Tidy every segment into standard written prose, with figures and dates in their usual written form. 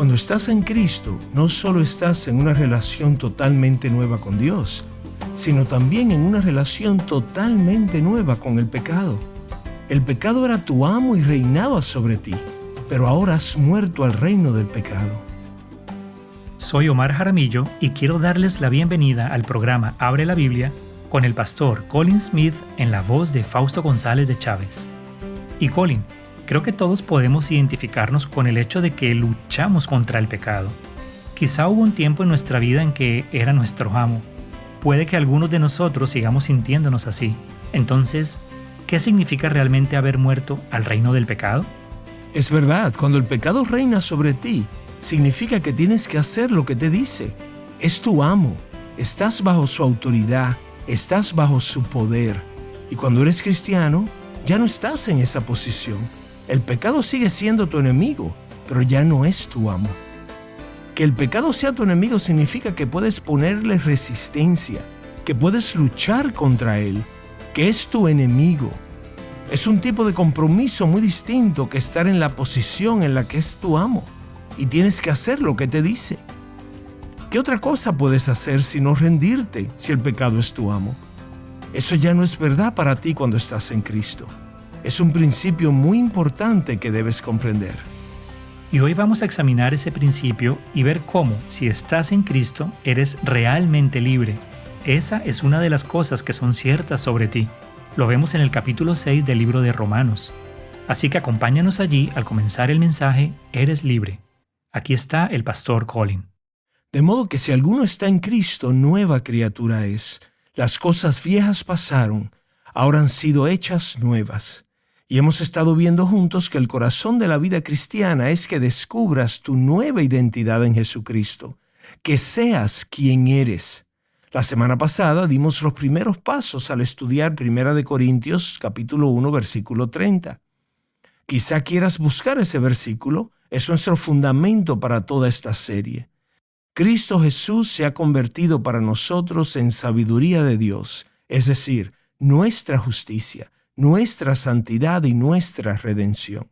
Cuando estás en Cristo, no solo estás en una relación totalmente nueva con Dios, sino también en una relación totalmente nueva con el pecado. El pecado era tu amo y reinaba sobre ti, pero ahora has muerto al reino del pecado. Soy Omar Jaramillo y quiero darles la bienvenida al programa Abre la Biblia con el pastor Colin Smith en la voz de Fausto González de Chávez. Y Colin, creo que todos podemos identificarnos con el hecho de que luchamos contra el pecado. Quizá hubo un tiempo en nuestra vida en que era nuestro amo. Puede que algunos de nosotros sigamos sintiéndonos así. Entonces, ¿qué significa realmente haber muerto al reino del pecado? Es verdad, cuando el pecado reina sobre ti, significa que tienes que hacer lo que te dice. Es tu amo, estás bajo su autoridad, estás bajo su poder. Y cuando eres cristiano, ya no estás en esa posición. El pecado sigue siendo tu enemigo, pero ya no es tu amo. Que el pecado sea tu enemigo significa que puedes ponerle resistencia, que puedes luchar contra él, que es tu enemigo. Es un tipo de compromiso muy distinto que estar en la posición en la que es tu amo y tienes que hacer lo que te dice. ¿Qué otra cosa puedes hacer sino rendirte si el pecado es tu amo? Eso ya no es verdad para ti cuando estás en Cristo. Es un principio muy importante que debes comprender. Y hoy vamos a examinar ese principio y ver cómo, si estás en Cristo, eres realmente libre. Esa es una de las cosas que son ciertas sobre ti. Lo vemos en el capítulo 6 del libro de Romanos. Así que acompáñanos allí al comenzar el mensaje Eres libre. Aquí está el pastor Colin. De modo que si alguno está en Cristo, nueva criatura es. Las cosas viejas pasaron, ahora han sido hechas nuevas. Y hemos estado viendo juntos que el corazón de la vida cristiana es que descubras tu nueva identidad en Jesucristo, que seas quien eres. La semana pasada dimos los primeros pasos al estudiar 1 Corintios capítulo 1, versículo 30. Quizá quieras buscar ese versículo, es nuestro fundamento para toda esta serie. Cristo Jesús se ha convertido para nosotros en sabiduría de Dios, es decir, nuestra justicia, nuestra santidad y nuestra redención.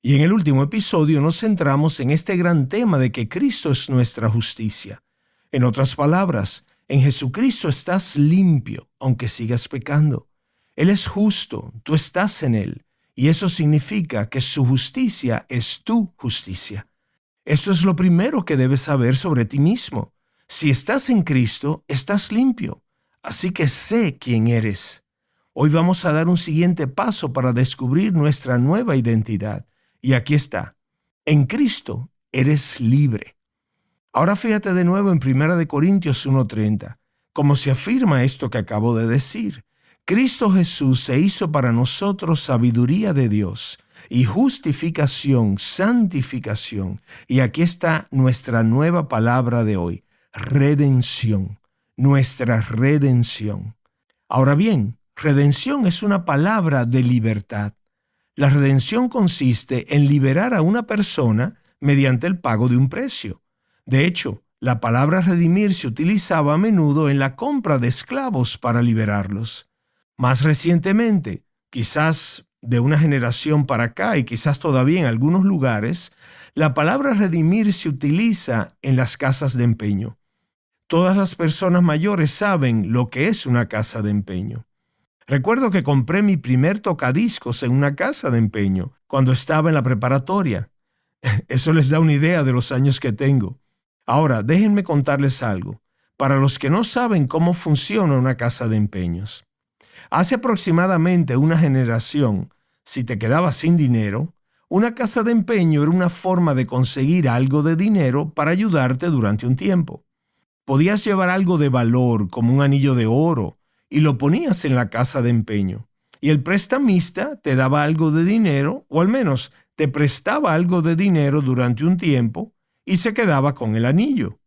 Y en el último episodio nos centramos en este gran tema de que Cristo es nuestra justicia. En otras palabras, en Jesucristo estás limpio, aunque sigas pecando. Él es justo, tú estás en Él, y eso significa que su justicia es tu justicia. Esto es lo primero que debes saber sobre ti mismo. Si estás en Cristo, estás limpio, así que sé quién eres. Hoy vamos a dar un siguiente paso para descubrir nuestra nueva identidad, y aquí está. En Cristo eres libre. Ahora fíjate de nuevo en 1 Corintios 1:30, como se afirma esto que acabo de decir. Cristo Jesús se hizo para nosotros sabiduría de Dios y justificación, santificación. Y aquí está nuestra nueva palabra de hoy, redención, nuestra redención. Ahora bien, redención es una palabra de libertad. La redención consiste en liberar a una persona mediante el pago de un precio. De hecho, la palabra redimir se utilizaba a menudo en la compra de esclavos para liberarlos. Más recientemente, quizás de una generación para acá y quizás todavía en algunos lugares, la palabra redimir se utiliza en las casas de empeño. Todas las personas mayores saben lo que es una casa de empeño. Recuerdo que compré mi primer tocadiscos en una casa de empeño cuando estaba en la preparatoria. Eso les da una idea de los años que tengo. Ahora, déjenme contarles algo. Para los que no saben cómo funciona una casa de empeños. Hace aproximadamente una generación, si te quedabas sin dinero, una casa de empeño era una forma de conseguir algo de dinero para ayudarte durante un tiempo. Podías llevar algo de valor, como un anillo de oro, y lo ponías en la casa de empeño. Y el prestamista te daba algo de dinero, o al menos te prestaba algo de dinero durante un tiempo, y se quedaba con el anillo.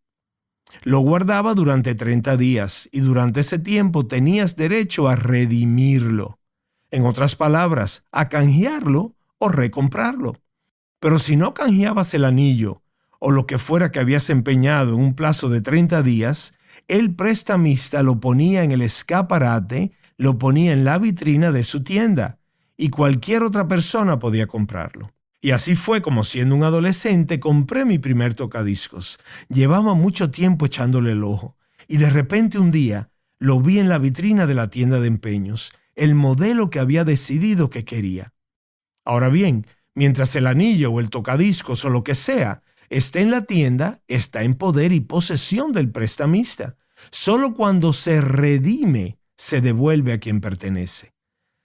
Lo guardaba durante 30 días y durante ese tiempo tenías derecho a redimirlo. En otras palabras, a canjearlo o recomprarlo. Pero si no canjeabas el anillo o lo que fuera que habías empeñado en un plazo de 30 días, el prestamista lo ponía en el escaparate, lo ponía en la vitrina de su tienda y cualquier otra persona podía comprarlo. Y así fue como, siendo un adolescente, compré mi primer tocadiscos. Llevaba mucho tiempo echándole el ojo y de repente un día lo vi en la vitrina de la tienda de empeños, el modelo que había decidido que quería. Ahora bien, mientras el anillo o el tocadiscos o lo que sea esté en la tienda, está en poder y posesión del prestamista. Solo cuando se redime, se devuelve a quien pertenece.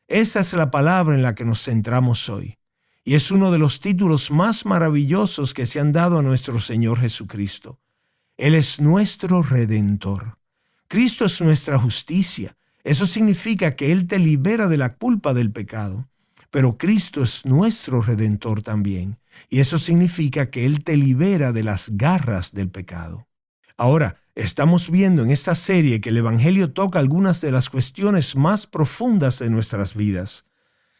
Esta es la palabra en la que nos centramos hoy. Y es uno de los títulos más maravillosos que se han dado a nuestro Señor Jesucristo. Él es nuestro Redentor. Cristo es nuestra justicia. Eso significa que Él te libera de la culpa del pecado. Pero Cristo es nuestro Redentor también. Y eso significa que Él te libera de las garras del pecado. Ahora, estamos viendo en esta serie que el Evangelio toca algunas de las cuestiones más profundas de nuestras vidas.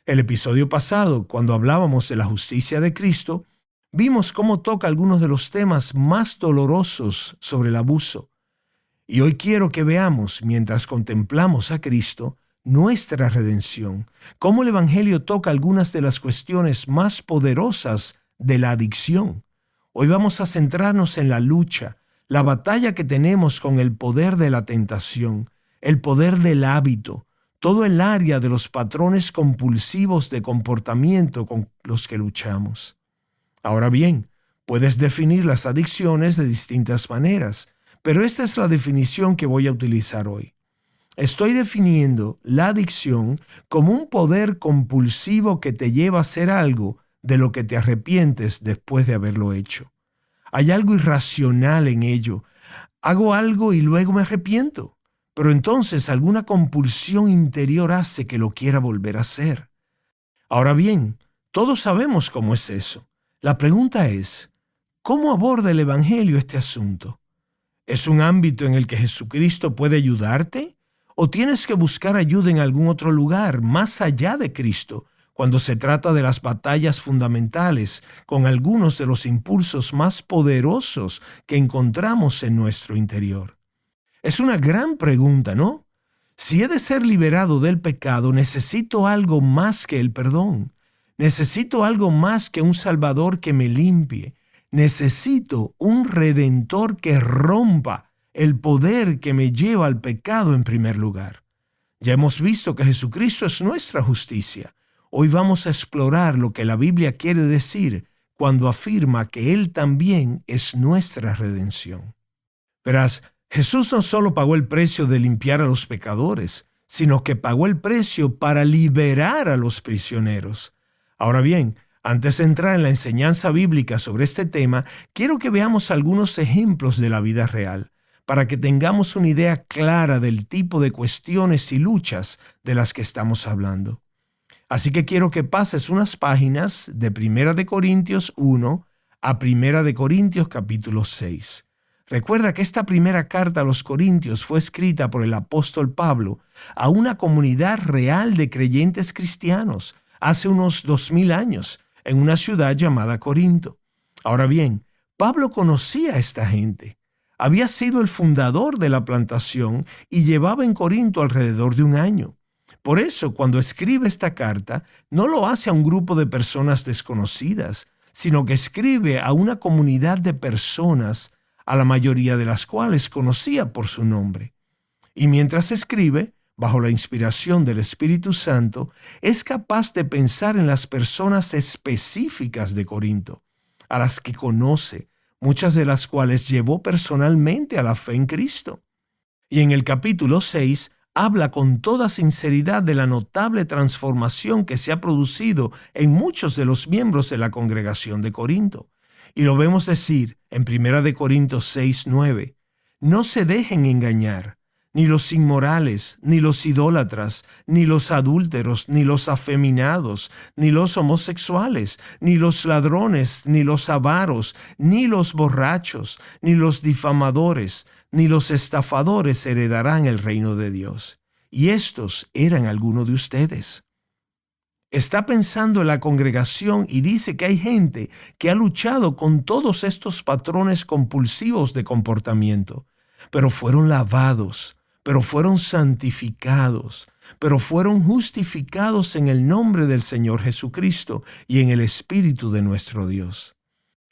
El episodio pasado, cuando hablábamos de la justicia de Cristo, vimos cómo toca algunos de los temas más dolorosos sobre el abuso. Y hoy quiero que veamos, mientras contemplamos a Cristo, nuestra redención, cómo el Evangelio toca algunas de las cuestiones más poderosas de la adicción. Hoy vamos a centrarnos en la lucha, la batalla que tenemos con el poder de la tentación, el poder del hábito, todo el área de los patrones compulsivos de comportamiento con los que luchamos. Ahora bien, puedes definir las adicciones de distintas maneras, pero esta es la definición que voy a utilizar hoy. Estoy definiendo la adicción como un poder compulsivo que te lleva a hacer algo de lo que te arrepientes después de haberlo hecho. Hay algo irracional en ello. Hago algo y luego me arrepiento. Pero entonces alguna compulsión interior hace que lo quiera volver a hacer. Ahora bien, todos sabemos cómo es eso. La pregunta es, ¿cómo aborda el Evangelio este asunto? ¿Es un ámbito en el que Jesucristo puede ayudarte? ¿O tienes que buscar ayuda en algún otro lugar, más allá de Cristo, cuando se trata de las batallas fundamentales con algunos de los impulsos más poderosos que encontramos en nuestro interior? Es una gran pregunta, ¿no? Si he de ser liberado del pecado, necesito algo más que el perdón. Necesito algo más que un Salvador que me limpie. Necesito un Redentor que rompa el poder que me lleva al pecado en primer lugar. Ya hemos visto que Jesucristo es nuestra justicia. Hoy vamos a explorar lo que la Biblia quiere decir cuando afirma que Él también es nuestra redención. Verás, Jesús no solo pagó el precio de limpiar a los pecadores, sino que pagó el precio para liberar a los prisioneros. Ahora bien, antes de entrar en la enseñanza bíblica sobre este tema, quiero que veamos algunos ejemplos de la vida real, para que tengamos una idea clara del tipo de cuestiones y luchas de las que estamos hablando. Así que quiero que pases unas páginas de 1 Corintios 1 a 1 Corintios capítulo 6. Recuerda que esta primera carta a los Corintios fue escrita por el apóstol Pablo a una comunidad real de creyentes cristianos hace unos 2000 años en una ciudad llamada Corinto. Ahora bien, Pablo conocía a esta gente. Había sido el fundador de la plantación y llevaba en Corinto alrededor de un año. Por eso, cuando escribe esta carta, no lo hace a un grupo de personas desconocidas, sino que escribe a una comunidad de personas a la mayoría de las cuales conocía por su nombre. Y mientras escribe, bajo la inspiración del Espíritu Santo, es capaz de pensar en las personas específicas de Corinto, a las que conoce, muchas de las cuales llevó personalmente a la fe en Cristo. Y en el capítulo 6 habla con toda sinceridad de la notable transformación que se ha producido en muchos de los miembros de la congregación de Corinto. Y lo vemos decir en 1 Corintios 6:9. No se dejen engañar, ni los inmorales, ni los idólatras, ni los adúlteros, ni los afeminados, ni los homosexuales, ni los ladrones, ni los avaros, ni los borrachos, ni los difamadores, ni los estafadores heredarán el reino de Dios. Y estos eran algunos de ustedes. Está pensando en la congregación y dice que hay gente que ha luchado con todos estos patrones compulsivos de comportamiento, pero fueron lavados, pero fueron santificados, pero fueron justificados en el nombre del Señor Jesucristo y en el Espíritu de nuestro Dios.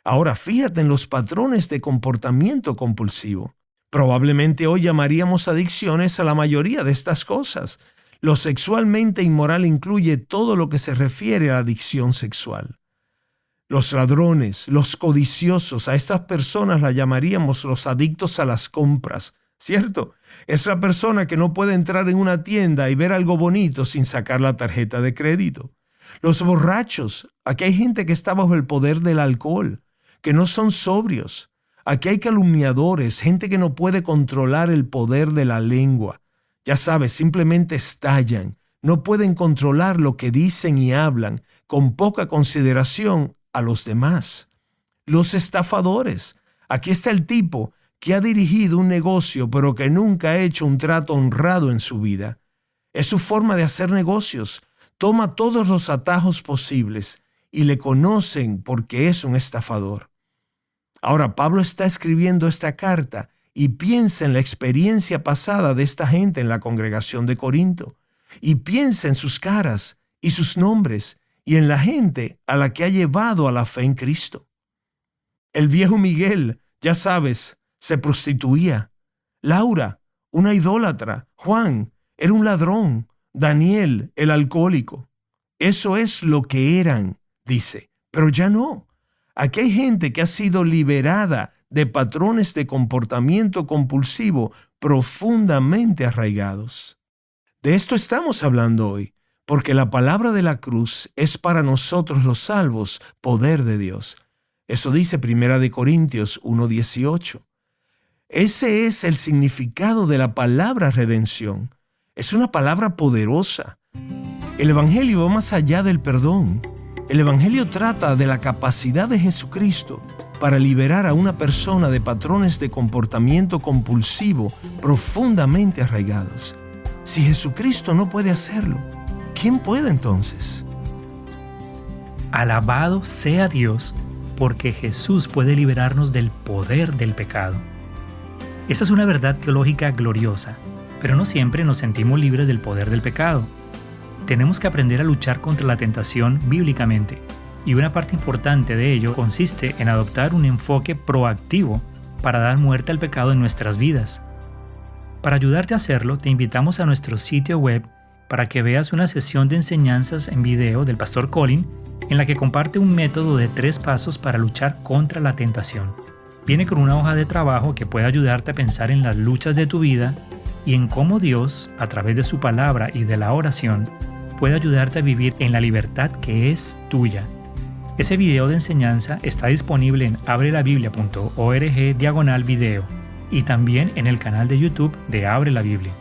Ahora fíjate en los patrones de comportamiento compulsivo. Probablemente hoy llamaríamos adicciones a la mayoría de estas cosas. Lo sexualmente inmoral incluye todo lo que se refiere a la adicción sexual. Los ladrones, los codiciosos, a estas personas las llamaríamos los adictos a las compras, ¿cierto? Es la persona que no puede entrar en una tienda y ver algo bonito sin sacar la tarjeta de crédito. Los borrachos, aquí hay gente que está bajo el poder del alcohol, que no son sobrios. Aquí hay calumniadores, gente que no puede controlar el poder de la lengua. Ya sabes, simplemente estallan, no pueden controlar lo que dicen y hablan, con poca consideración a los demás. Los estafadores, aquí está el tipo que ha dirigido un negocio pero que nunca ha hecho un trato honrado en su vida. Es su forma de hacer negocios. Toma todos los atajos posibles y le conocen porque es un estafador. Ahora Pablo está escribiendo esta carta y piensa en la experiencia pasada de esta gente en la congregación de Corinto, y piensa en sus caras y sus nombres y en la gente a la que ha llevado a la fe en Cristo. El viejo Miguel, ya sabes, se prostituía. Laura, una idólatra. Juan, era un ladrón. Daniel, el alcohólico. Eso es lo que eran, dice, pero ya no. Aquí hay gente que ha sido liberada de patrones de comportamiento compulsivo profundamente arraigados. De esto estamos hablando hoy, porque la palabra de la cruz es para nosotros los salvos poder de Dios. Eso dice 1 Corintios 1:18. Ese es el significado de la palabra redención. Es una palabra poderosa. El Evangelio va más allá del perdón. El Evangelio trata de la capacidad de Jesucristo para liberar a una persona de patrones de comportamiento compulsivo profundamente arraigados. Si Jesucristo no puede hacerlo, ¿quién puede entonces? Alabado sea Dios, porque Jesús puede liberarnos del poder del pecado. Esa es una verdad teológica gloriosa, pero no siempre nos sentimos libres del poder del pecado. Tenemos que aprender a luchar contra la tentación bíblicamente, y una parte importante de ello consiste en adoptar un enfoque proactivo para dar muerte al pecado en nuestras vidas. Para ayudarte a hacerlo, te invitamos a nuestro sitio web para que veas una sesión de enseñanzas en video del Pastor Colin, en la que comparte un método de 3 pasos para luchar contra la tentación. Viene con una hoja de trabajo que puede ayudarte a pensar en las luchas de tu vida y en cómo Dios, a través de su palabra y de la oración, puede ayudarte a vivir en la libertad que es tuya. Ese video de enseñanza está disponible en abrelaBiblia.org/video y también en el canal de YouTube de Abre la Biblia.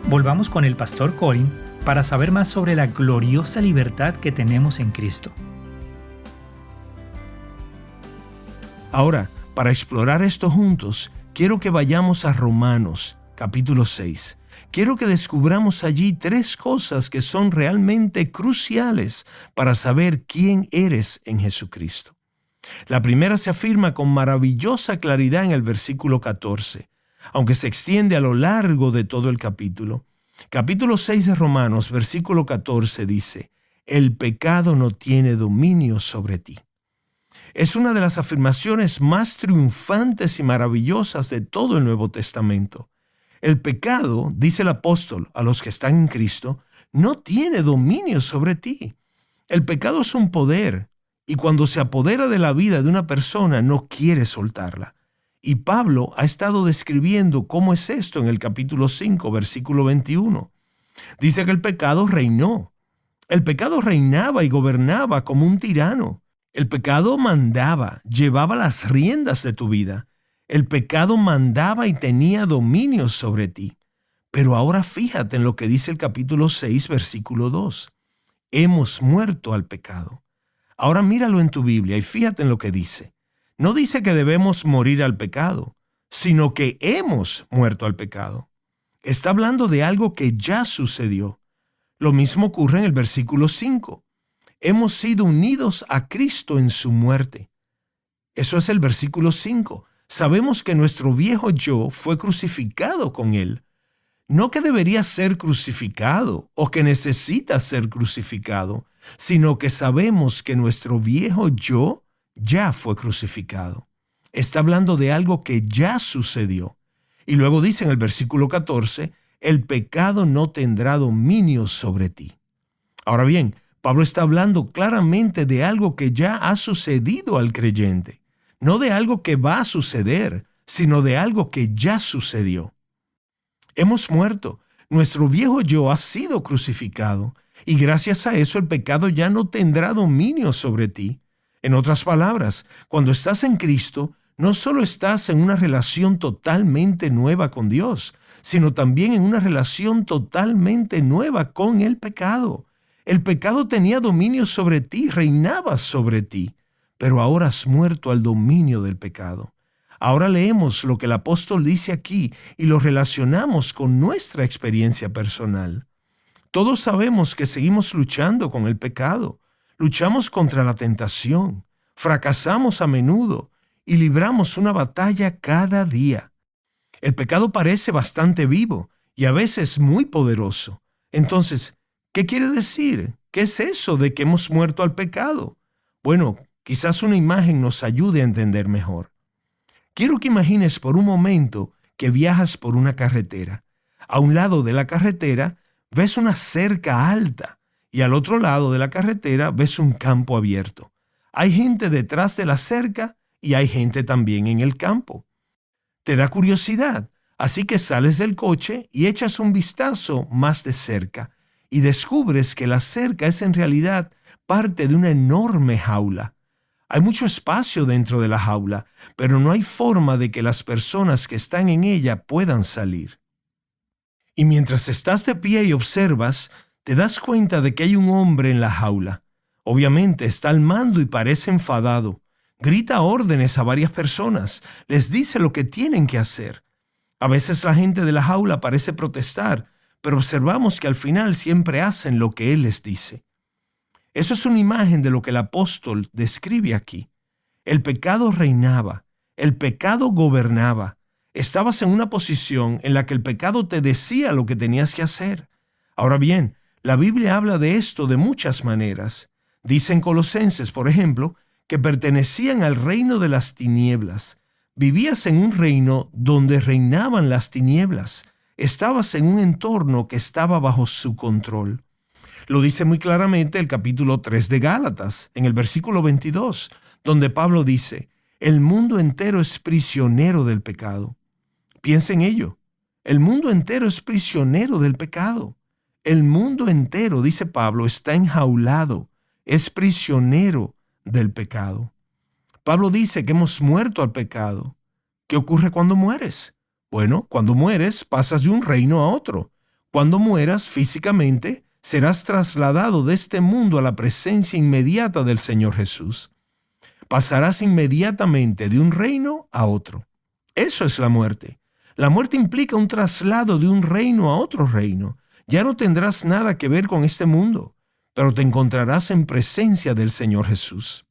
Volvamos con el Pastor Colin para saber más sobre la gloriosa libertad que tenemos en Cristo. Ahora, para explorar esto juntos, quiero que vayamos a Romanos, capítulo 6. Quiero que descubramos allí 3 cosas que son realmente cruciales para saber quién eres en Jesucristo. La primera se afirma con maravillosa claridad en el versículo 14, aunque se extiende a lo largo de todo el capítulo. Capítulo 6 de Romanos, versículo 14 dice: el pecado no tiene dominio sobre ti. Es una de las afirmaciones más triunfantes y maravillosas de todo el Nuevo Testamento. El pecado, dice el apóstol a los que están en Cristo, no tiene dominio sobre ti. El pecado es un poder, y cuando se apodera de la vida de una persona no quiere soltarla. Y Pablo ha estado describiendo cómo es esto en el capítulo 5, versículo 21. Dice que el pecado reinó. El pecado reinaba y gobernaba como un tirano. El pecado mandaba, llevaba las riendas de tu vida. El pecado mandaba y tenía dominio sobre ti. Pero ahora fíjate en lo que dice el capítulo 6, versículo 2. Hemos muerto al pecado. Ahora míralo en tu Biblia y fíjate en lo que dice. No dice que debemos morir al pecado, sino que hemos muerto al pecado. Está hablando de algo que ya sucedió. Lo mismo ocurre en el versículo 5. Hemos sido unidos a Cristo en su muerte. Eso es el versículo 5. Sabemos que nuestro viejo yo fue crucificado con él. No que debería ser crucificado o que necesita ser crucificado, sino que sabemos que nuestro viejo yo ya fue crucificado. Está hablando de algo que ya sucedió. Y luego dice en el versículo 14, el pecado no tendrá dominio sobre ti. Ahora bien, Pablo está hablando claramente de algo que ya ha sucedido al creyente, no de algo que va a suceder, sino de algo que ya sucedió. Hemos muerto, nuestro viejo yo ha sido crucificado, y gracias a eso el pecado ya no tendrá dominio sobre ti. En otras palabras, cuando estás en Cristo, no solo estás en una relación totalmente nueva con Dios, sino también en una relación totalmente nueva con el pecado. El pecado tenía dominio sobre ti, reinaba sobre ti, pero ahora has muerto al dominio del pecado. Ahora leemos lo que el apóstol dice aquí y lo relacionamos con nuestra experiencia personal. Todos sabemos que seguimos luchando con el pecado, luchamos contra la tentación, fracasamos a menudo y libramos una batalla cada día. El pecado parece bastante vivo y a veces muy poderoso. Entonces, ¿qué quiere decir? ¿Qué es eso de que hemos muerto al pecado? Bueno, quizás una imagen nos ayude a entender mejor. Quiero que imagines por un momento que viajas por una carretera. A un lado de la carretera ves una cerca alta y al otro lado de la carretera ves un campo abierto. Hay gente detrás de la cerca y hay gente también en el campo. Te da curiosidad, así que sales del coche y echas un vistazo más de cerca y descubres que la cerca es en realidad parte de una enorme jaula. Hay mucho espacio dentro de la jaula, pero no hay forma de que las personas que están en ella puedan salir. Y mientras estás de pie y observas, te das cuenta de que hay un hombre en la jaula. Obviamente está al mando y parece enfadado. Grita órdenes a varias personas, les dice lo que tienen que hacer. A veces la gente de la jaula parece protestar, pero observamos que al final siempre hacen lo que él les dice. Eso es una imagen de lo que el apóstol describe aquí. El pecado reinaba, el pecado gobernaba. Estabas en una posición en la que el pecado te decía lo que tenías que hacer. Ahora bien, la Biblia habla de esto de muchas maneras. Dice en Colosenses, por ejemplo, que pertenecían al reino de las tinieblas. Vivías en un reino donde reinaban las tinieblas. Estabas en un entorno que estaba bajo su control. Lo dice muy claramente el capítulo 3 de Gálatas, en el versículo 22, donde Pablo dice, el mundo entero es prisionero del pecado. Piensa en ello. El mundo entero es prisionero del pecado. El mundo entero, dice Pablo, está enjaulado, es prisionero del pecado. Pablo dice que hemos muerto al pecado. ¿Qué ocurre cuando mueres? Bueno, cuando mueres pasas de un reino a otro. Cuando mueras físicamente, serás trasladado de este mundo a la presencia inmediata del Señor Jesús. Pasarás inmediatamente de un reino a otro. Eso es la muerte. La muerte implica un traslado de un reino a otro reino. Ya no tendrás nada que ver con este mundo, pero te encontrarás en presencia del Señor Jesús.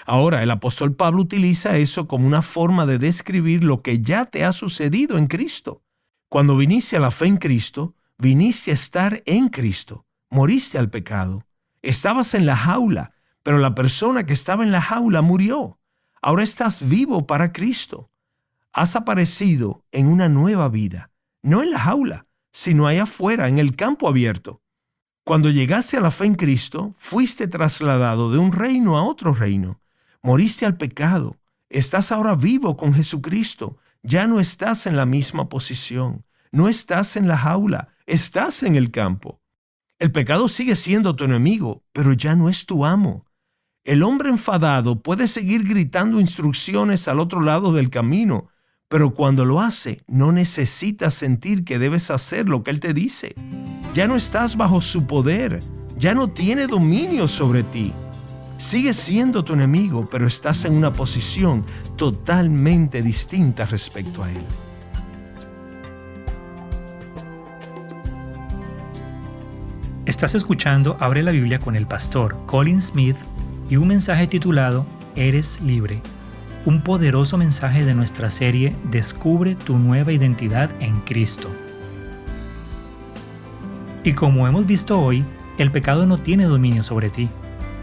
Ahora, el apóstol Pablo utiliza eso como una forma de describir lo que ya te ha sucedido en Cristo. Cuando viniste a la fe en Cristo, viniste a estar en Cristo, moriste al pecado. Estabas en la jaula, pero la persona que estaba en la jaula murió. Ahora estás vivo para Cristo. Has aparecido en una nueva vida, no en la jaula, sino allá afuera, en el campo abierto. Cuando llegaste a la fe en Cristo, fuiste trasladado de un reino a otro reino. Moriste al pecado. Estás ahora vivo con Jesucristo. Ya no estás en la misma posición. No estás en la jaula. Estás en el campo. El pecado sigue siendo tu enemigo, pero ya no es tu amo. El hombre enfadado puede seguir gritando instrucciones al otro lado del camino, pero cuando lo hace, no necesitas sentir que debes hacer lo que él te dice. Ya no estás bajo su poder. Ya no tiene dominio sobre ti. Sigue siendo tu enemigo, pero estás en una posición totalmente distinta respecto a él. Estás escuchando Abre la Biblia con el pastor Colin Smith y un mensaje titulado Eres libre. Un poderoso mensaje de nuestra serie Descubre tu nueva identidad en Cristo. Y como hemos visto hoy, el pecado no tiene dominio sobre ti.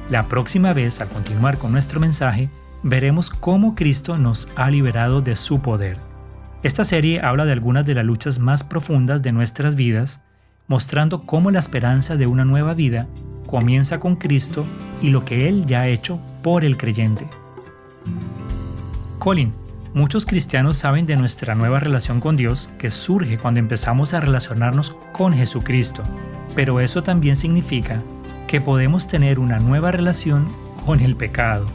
La próxima vez, al continuar con nuestro mensaje, veremos cómo Cristo nos ha liberado de su poder. Esta serie habla de algunas de las luchas más profundas de nuestras vidas, mostrando cómo la esperanza de una nueva vida comienza con Cristo y lo que Él ya ha hecho por el creyente. Colin, muchos cristianos saben de nuestra nueva relación con Dios que surge cuando empezamos a relacionarnos con Jesucristo, pero eso también significa que podemos tener una nueva relación con el pecado.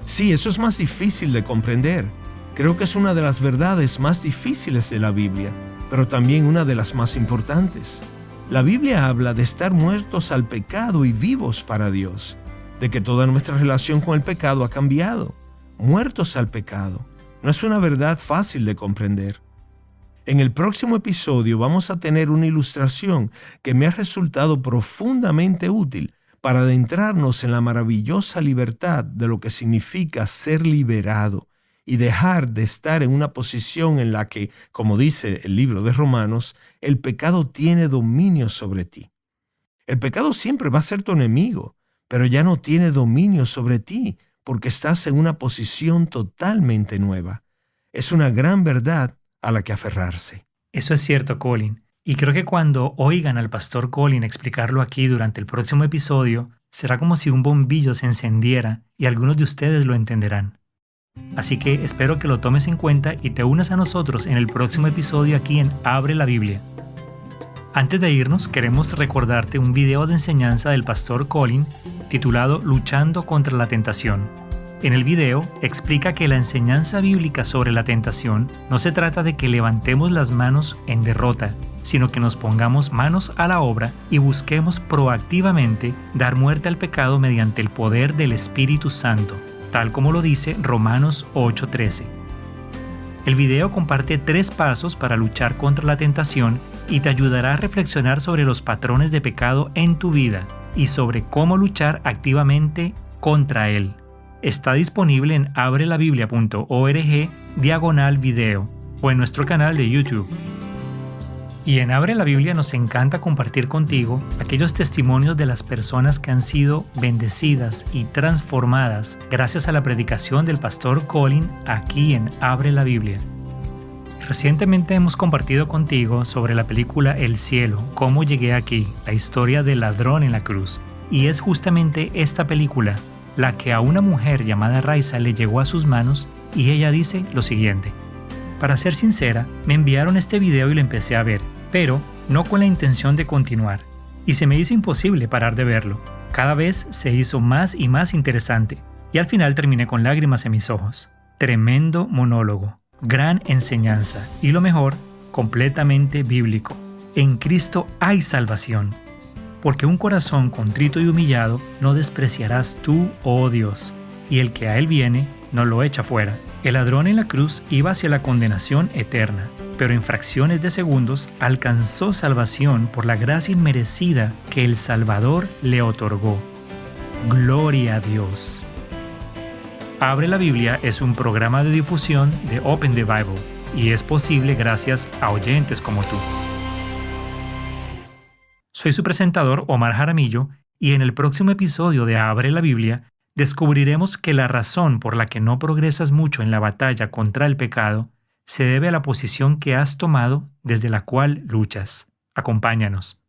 Sí, eso es más difícil de comprender. Creo que es una de las verdades más difíciles de la Biblia, pero también una de las más importantes. La Biblia habla de estar muertos al pecado y vivos para Dios, de que toda nuestra relación con el pecado ha cambiado. Muertos al pecado. No es una verdad fácil de comprender. En el próximo episodio vamos a tener una ilustración que me ha resultado profundamente útil para adentrarnos en la maravillosa libertad de lo que significa ser liberado y dejar de estar en una posición en la que, como dice el libro de Romanos, el pecado tiene dominio sobre ti. El pecado siempre va a ser tu enemigo, pero ya no tiene dominio sobre ti porque estás en una posición totalmente nueva. Es una gran verdad a la que aferrarse. Eso es cierto, Colin. Y creo que cuando oigan al pastor Colin explicarlo aquí durante el próximo episodio, será como si un bombillo se encendiera y algunos de ustedes lo entenderán. Así que espero que lo tomes en cuenta y te unas a nosotros en el próximo episodio aquí en Abre la Biblia. Antes de irnos, queremos recordarte un video de enseñanza del pastor Colin titulado Luchando contra la tentación. En el video explica que la enseñanza bíblica sobre la tentación no se trata de que levantemos las manos en derrota, sino que nos pongamos manos a la obra y busquemos proactivamente dar muerte al pecado mediante el poder del Espíritu Santo, tal como lo dice Romanos 8:13. El video comparte 3 pasos para luchar contra la tentación y te ayudará a reflexionar sobre los patrones de pecado en tu vida y sobre cómo luchar activamente contra él. Está disponible en abrelabiblia.org/video o en nuestro canal de YouTube. Y en Abre la Biblia nos encanta compartir contigo aquellos testimonios de las personas que han sido bendecidas y transformadas gracias a la predicación del pastor Colin aquí en Abre la Biblia. Recientemente hemos compartido contigo sobre la película El Cielo, Cómo llegué aquí, la historia del ladrón en la cruz. Y es justamente esta película la que a una mujer llamada Raisa le llegó a sus manos y ella dice lo siguiente: para ser sincera, me enviaron este video y lo empecé a ver, pero no con la intención de continuar, y se me hizo imposible parar de verlo. Cada vez se hizo más y más interesante, y al final terminé con lágrimas en mis ojos. Tremendo monólogo, gran enseñanza, y lo mejor, completamente bíblico. En Cristo hay salvación, porque un corazón contrito y humillado no despreciarás tú, oh Dios, y el que a él viene no lo echa fuera. El ladrón en la cruz iba hacia la condenación eterna, pero en fracciones de segundos alcanzó salvación por la gracia inmerecida que el Salvador le otorgó. Gloria a Dios. Abre la Biblia es un programa de difusión de Open the Bible y es posible gracias a oyentes como tú. Soy su presentador Omar Jaramillo y en el próximo episodio de Abre la Biblia descubriremos que la razón por la que no progresas mucho en la batalla contra el pecado se debe a la posición que has tomado desde la cual luchas. Acompáñanos.